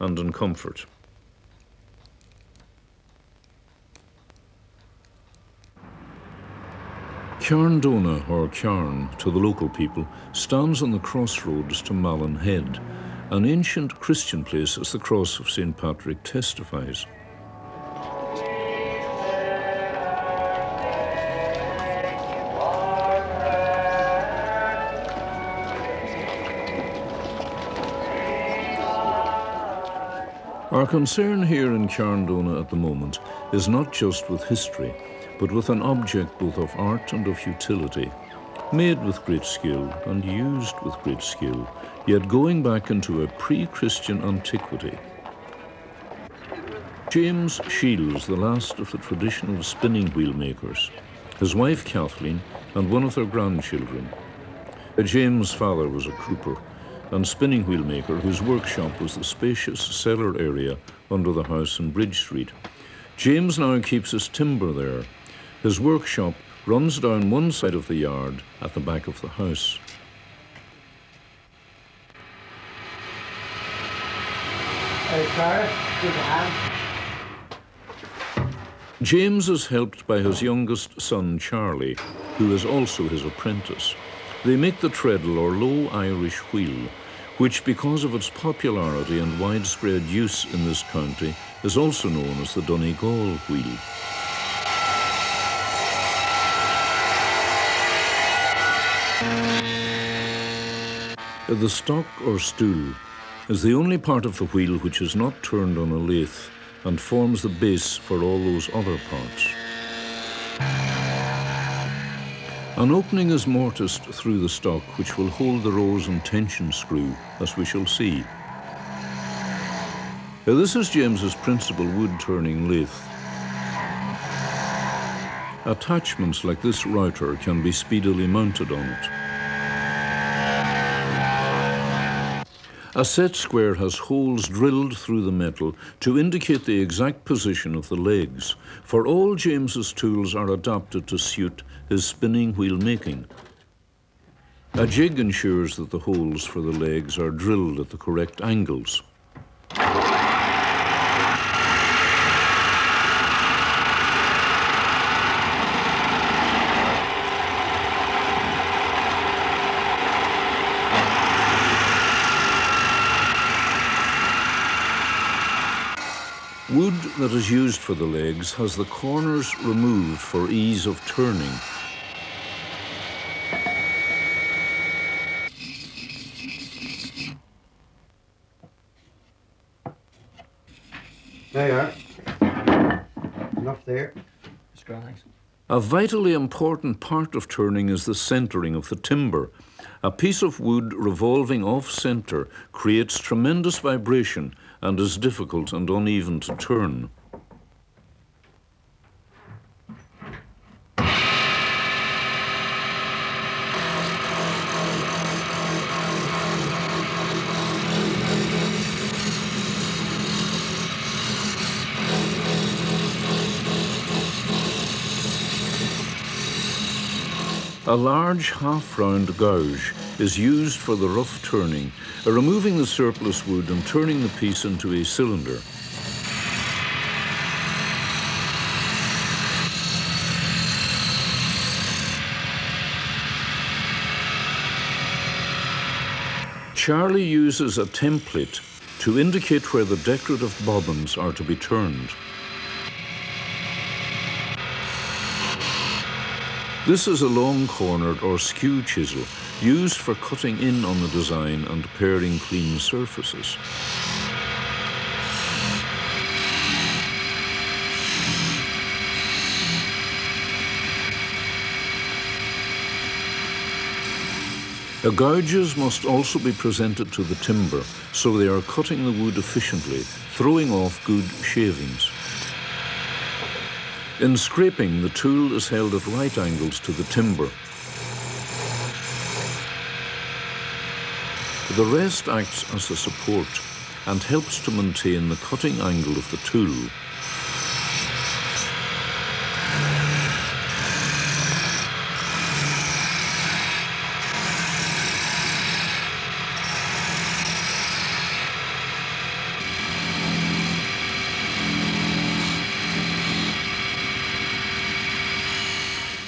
and in comfort. Carndonagh, or Carn to the local people, stands on the crossroads to Malin Head, an ancient Christian place as the cross of St. Patrick testifies. Our concern here in Carndonagh at the moment is not just with history, but with an object both of art and of utility, made with great skill and used with great skill, yet going back into a pre-Christian antiquity. James Shiels, the last of the traditional spinning wheel makers, his wife Kathleen, and one of their grandchildren. James' father was a cooper and spinning wheel maker whose workshop was the spacious cellar area under the house in Bridge Street. James now keeps his timber there. His workshop runs down one side of the yard at the back of the house. James is helped by his youngest son, Charlie, who is also his apprentice. They make the treadle or low Irish wheel, which, because of its popularity and widespread use in this county, is also known as the Donegal wheel. The stock or stool is the only part of the wheel which is not turned on a lathe and forms the base for all those other parts. An opening is mortised through the stock which will hold the rose and tension screw, as we shall see. This is James's principal wood-turning lathe. Attachments like this router can be speedily mounted on it. A set square has holes drilled through the metal to indicate the exact position of the legs, for all James's tools are adapted to suit his spinning wheel making. A jig ensures that the holes for the legs are drilled at the correct angles. Wood that is used for the legs has the corners removed for ease of turning. There you are. Enough there. A vitally important part of turning is the centering of the timber. A piece of wood revolving off-center creates tremendous vibration and is difficult and uneven to turn. A large half-round gouge is used for the rough turning, removing the surplus wood and turning the piece into a cylinder. Charlie uses a template to indicate where the decorative bobbins are to be turned. This is a long-cornered or skew chisel used for cutting in on the design and paring clean surfaces. The gouges must also be presented to the timber, so they are cutting the wood efficiently, throwing off good shavings. In scraping, the tool is held at right angles to the timber. The rest acts as a support and helps to maintain the cutting angle of the tool.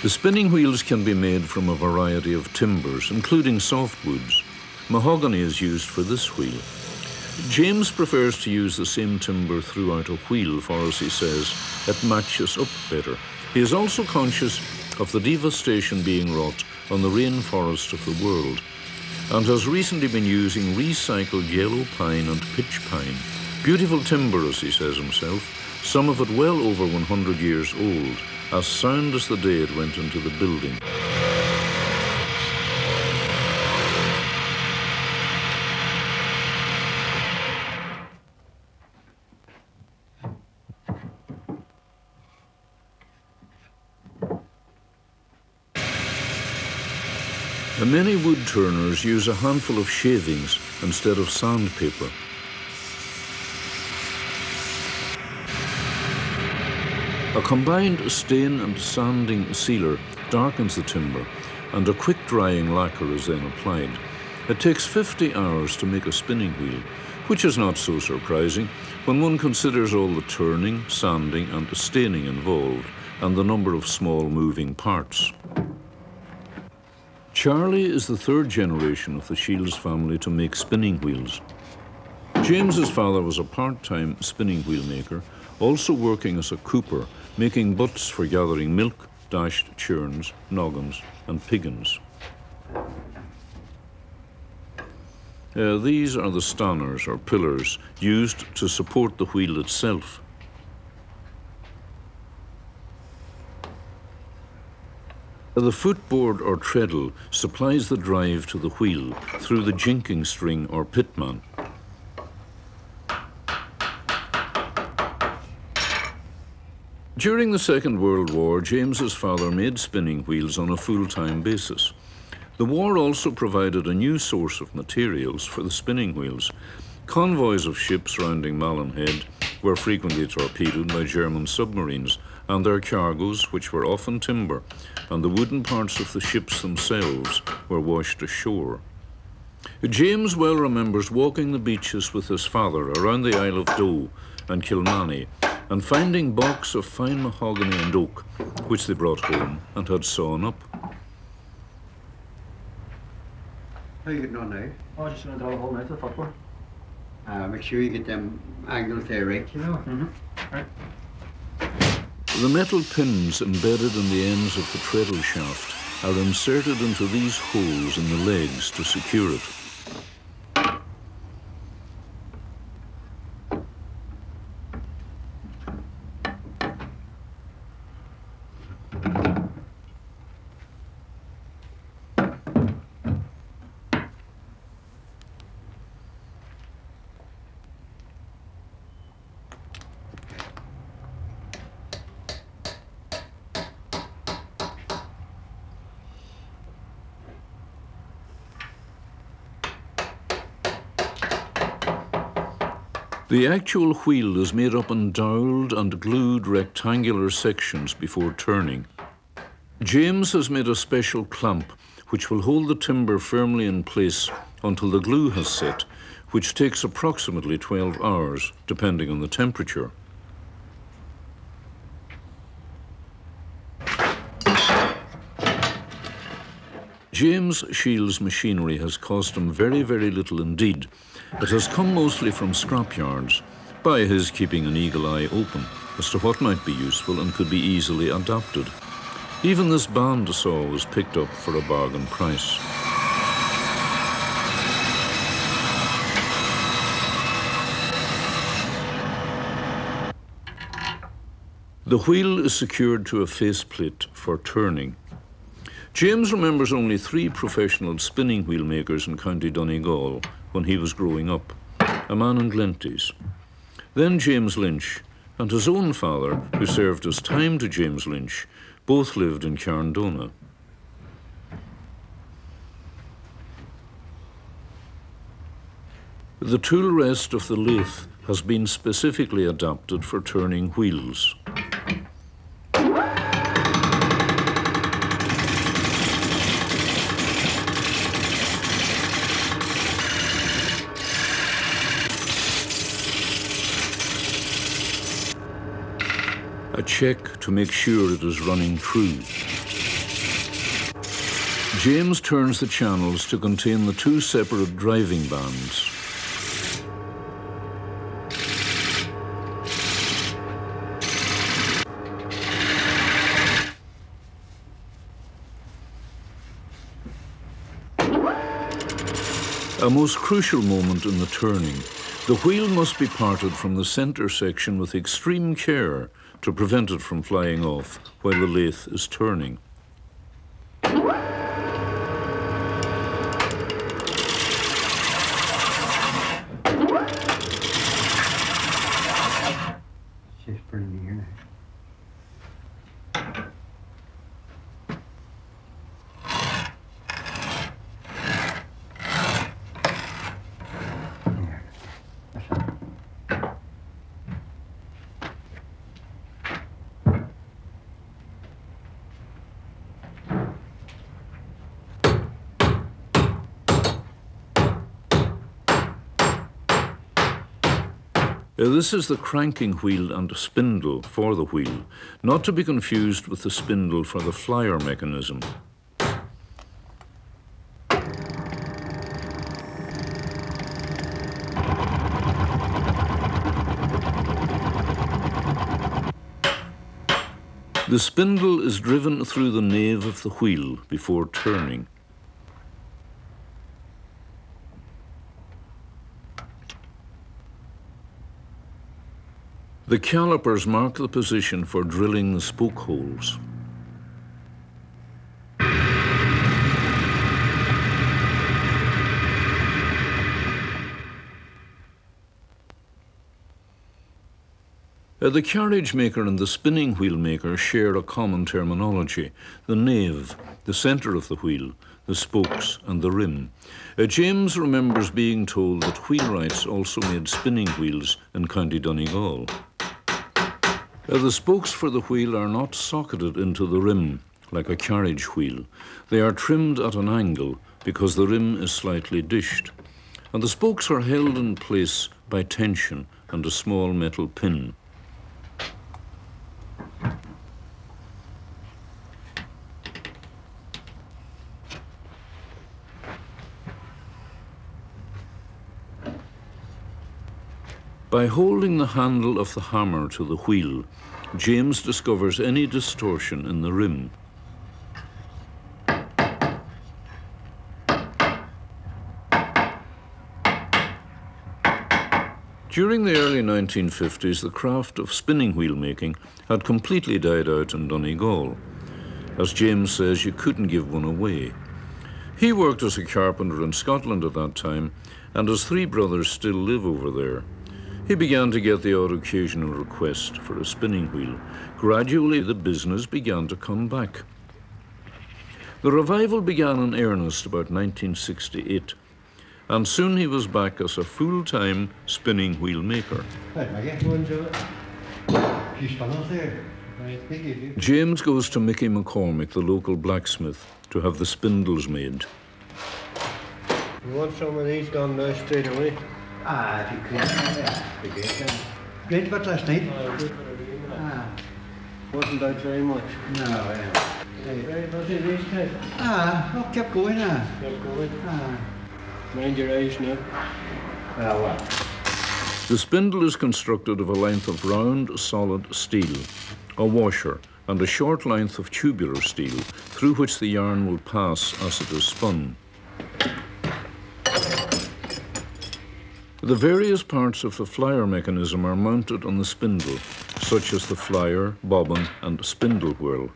The spinning wheels can be made from a variety of timbers, including softwoods. Mahogany is used for this wheel. James prefers to use the same timber throughout a wheel, for, as he says, it matches up better. He is also conscious of the devastation being wrought on the rainforest of the world, and has recently been using recycled yellow pine and pitch pine. Beautiful timber, as he says himself, some of it well over 100 years old, as sound as the day it went into the building. Many wood turners use a handful of shavings instead of sandpaper. A combined stain and sanding sealer darkens the timber, and a quick drying lacquer is then applied. It takes 50 hours to make a spinning wheel, which is not so surprising when one considers all the turning, sanding and staining involved, and the number of small moving parts. Charlie is the third generation of the Shiels family to make spinning wheels. James's father was a part-time spinning wheel maker, also working as a cooper, making butts for gathering milk, dashed churns, noggins and piggins. These are the stanners or pillars used to support the wheel itself. The footboard or treadle supplies the drive to the wheel through the jinking string or pitman. During the Second World War, James's father made spinning wheels on a full-time basis. The war also provided a new source of materials for the spinning wheels. Convoys of ships rounding Malin Head were frequently torpedoed by German submarines, and their cargoes, which were often timber, and the wooden parts of the ships themselves were washed ashore. James well remembers walking the beaches with his father around the Isle of Doe and Kilmany, and finding baulks of fine mahogany and oak, which they brought home and had sawn up. How are you getting on now? Oh, just going to draw a hole now to the footboard. Make sure you get them angles there right, you know? Right. The metal pins embedded in the ends of the treadle shaft are inserted into these holes in the legs to secure it. The actual wheel is made up in dowelled and glued rectangular sections before turning. James has made a special clamp which will hold the timber firmly in place until the glue has set, which takes approximately 12 hours, depending on the temperature. James Shiels' machinery has cost him very, very little indeed. It has come mostly from scrapyards, by his keeping an eagle eye open as to what might be useful and could be easily adapted. Even this band saw was picked up for a bargain price. The wheel is secured to a faceplate for turning. James remembers only 3 professional spinning wheel makers in County Donegal when he was growing up, a man in Glenties. Then James Lynch and his own father, who served as time to James Lynch, both lived in Carndonagh. The tool rest of the lathe has been specifically adapted for turning wheels. A check to make sure it is running true. James turns the channels to contain the two separate driving bands. A most crucial moment in the turning. The wheel must be parted from the centre section with extreme care to prevent it from flying off while the lathe is turning. She's pretty near now. This is the cranking wheel and spindle for the wheel, not to be confused with the spindle for the flyer mechanism. The spindle is driven through the nave of the wheel before turning. The calipers mark the position for drilling the spoke holes. The carriage maker and the spinning wheel maker share a common terminology: the nave, the centre of the wheel, the spokes and the rim. James remembers being told that wheelwrights also made spinning wheels in County Donegal. The spokes for the wheel are not socketed into the rim like a carriage wheel. They are trimmed at an angle because the rim is slightly dished, and the spokes are held in place by tension and a small metal pin. By holding the handle of the hammer to the wheel, James discovers any distortion in the rim. During the early 1950s, the craft of spinning wheel making had completely died out in Donegal. As James says, you couldn't give one away. He worked as a carpenter in Scotland at that time, and his three brothers still live over there. He began to get the odd occasional request for a spinning wheel. Gradually, the business began to come back. The revival began in earnest about 1968, and soon he was back as a full-time spinning wheel maker. James goes to Mickey McCormick, the local blacksmith, to have the spindles made. You want some of these done now straight away? Ah, if you could, yeah. Great but last night. Wasn't out very much. No, yeah. Very busy these days. Oh, kept going, Kept going. Mind your eyes now. Well, what? The spindle is constructed of a length of round, solid steel, a washer, and a short length of tubular steel, through which the yarn will pass as it is spun. The various parts of the flyer mechanism are mounted on the spindle, such as the flyer, bobbin, and spindle whirl.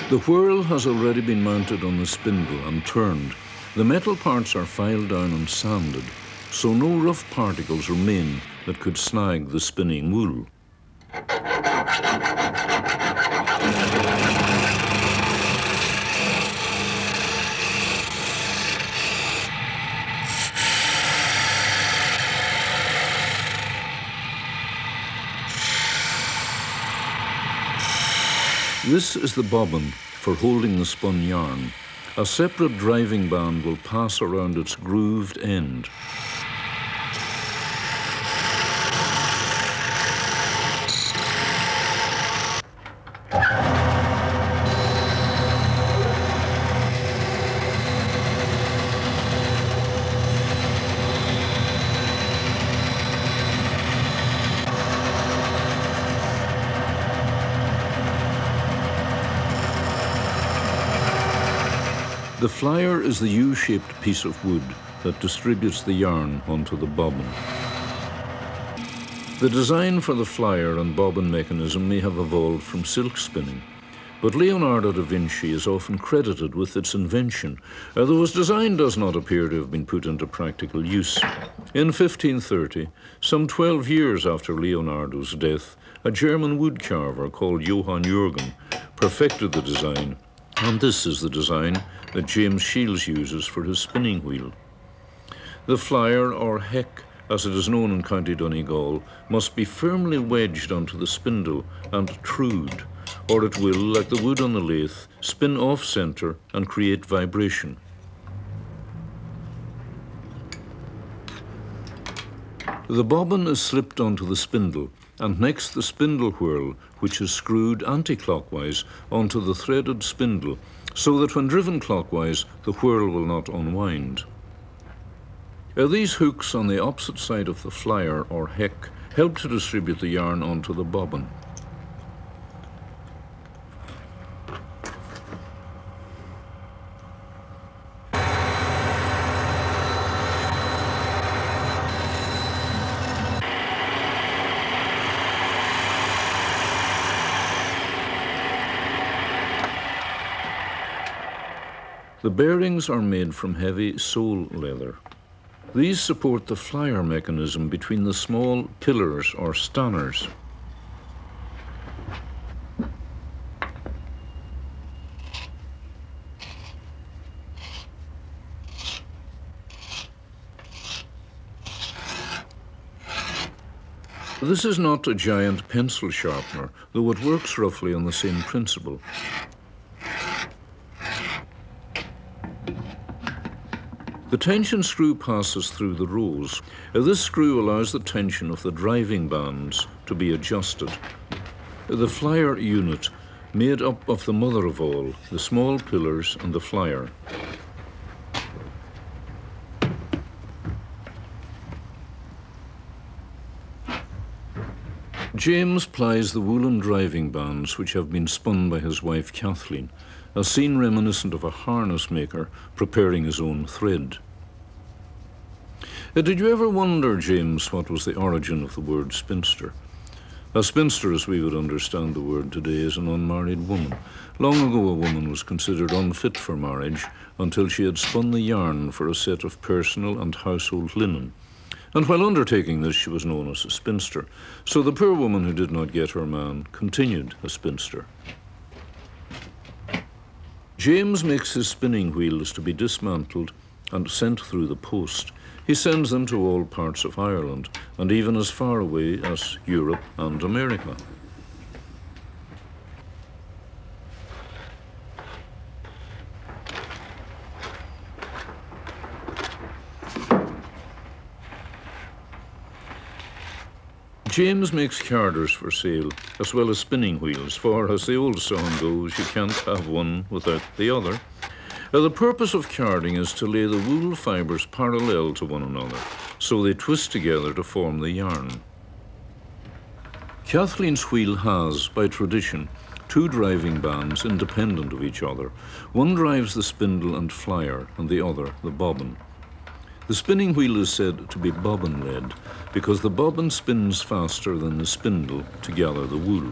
The whirl has already been mounted on the spindle and turned. The metal parts are filed down and sanded, so no rough particles remain that could snag the spinning wool. This is the bobbin for holding the spun yarn. a separate driving band will pass around its grooved end. The flyer is the U-shaped piece of wood that distributes the yarn onto the bobbin. The design for the flyer and bobbin mechanism may have evolved from silk spinning, but Leonardo da Vinci is often credited with its invention, although his design does not appear to have been put into practical use. In 1530, some 12 years after Leonardo's death, a German woodcarver called Johann Jürgen perfected the design, and this is the design that James Shiels uses for his spinning wheel. The flyer, or heck as it is known in County Donegal, must be firmly wedged onto the spindle and trued, or it will, like the wood on the lathe, spin off-centre and create vibration. The bobbin is slipped onto the spindle, and next the spindle whorl, which is screwed anti-clockwise onto the threaded spindle, so that when driven clockwise, the whorl will not unwind. These hooks on the opposite side of the flyer, or heck, help to distribute the yarn onto the bobbin. The bearings are made from heavy sole leather. These support the flyer mechanism between the small pillars or stanners. This is not a giant pencil sharpener, though it works roughly on the same principle. The tension screw passes through the rows. This screw allows the tension of the driving bands to be adjusted. The flyer unit, made up of the mother of all, the small pillars and the flyer. James plies the woolen driving bands which have been spun by his wife Kathleen, a scene reminiscent of a harness maker preparing his own thread. Did you ever wonder, James, what was the origin of the word spinster? A spinster, as we would understand the word today, is an unmarried woman. Long ago, a woman was considered unfit for marriage until she had spun the yarn for a set of personal and household linen. And while undertaking this, she was known as a spinster. So the poor woman who did not get her man continued a spinster. James makes his spinning wheels to be dismantled and sent through the post. He sends them to all parts of Ireland, and even as far away as Europe and America. James makes carders for sale, as well as spinning wheels, for, as the old song goes, you can't have one without the other. The purpose of carding is to lay the wool fibres parallel to one another, so they twist together to form the yarn. Kathleen's wheel has, by tradition, two driving bands independent of each other. One drives the spindle and flyer, and the other the bobbin. The spinning wheel is said to be bobbin-led because the bobbin spins faster than the spindle to gather the wool.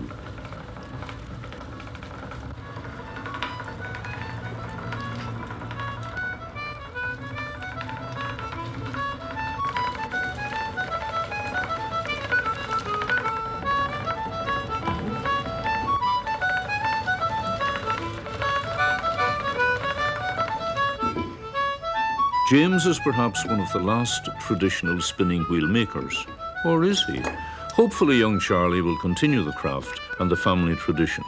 James is perhaps one of the last traditional spinning wheel makers, or is he? Hopefully young Charlie will continue the craft and the family tradition.